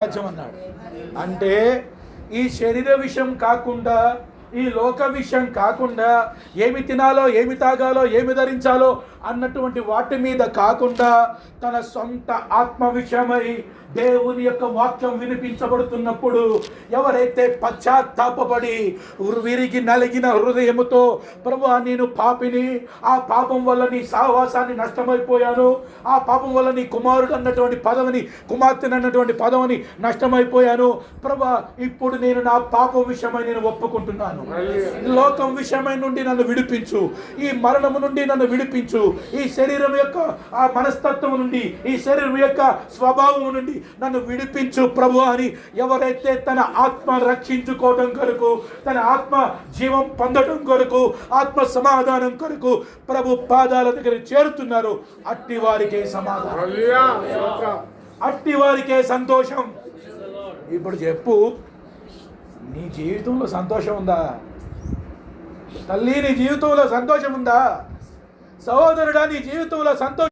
రాజ్యం అన్నాడు. అంటే ఈ శరీర విషయం కాకుండా, ఈ లోక విషయం కాకుండా, ఏమి తినాలో, ఏమి తాగాలో, ఏమి ధరించాలో అన్నటువంటి వాటి మీద కాకుండా తన సొంత ఆత్మ విషయమై దేవుని యొక్క వాక్యం వినిపించబడుతున్నప్పుడు ఎవరైతే పశ్చాత్తాపపడి విరిగి నలిగిన హృదయముతో, ప్రభువా నేను పాపిని, ఆ పాపం వల్ల నీ సహవాసాన్ని నష్టమైపోయాను, ఆ పాపం వల్ల నీ కుమారుడు అన్నటువంటి పదవిని, కుమార్తెను అన్నటువంటి పదవిని నష్టమైపోయాను ప్రభువా, ఇప్పుడు నేను నా పాపం విషయమై నేను ఒప్పుకుంటున్నాను, లోకం విషయమై నుండి నన్ను విడిపించు, ఈ మరణము నుండి నన్ను విడిపించు, ఈ శరీరం యొక్క ఆ మనస్తత్వం నుండి, ఈ శరీరం యొక్క స్వభావం నుండి నన్ను విడిపించు ప్రభు అని ఎవరైతే తన ఆత్మ రక్షించుకోవడం కొరకు, తన ఆత్మ జీవం పొందడం కొరకు, ఆత్మ సమాధానం కొరకు ప్రభు పాదాల దగ్గర చేరుతున్నారు, అట్టి వారికే సమాధానం, అట్టి వారికే సంతోషం. ఇప్పుడు చెప్పు, నీ జీవితంలో సంతోషం ఉందా? తల్లి నీ జీవితంలో సంతోషం ఉందా? సహోదరుడా నీ జీవితంలో సంతోషం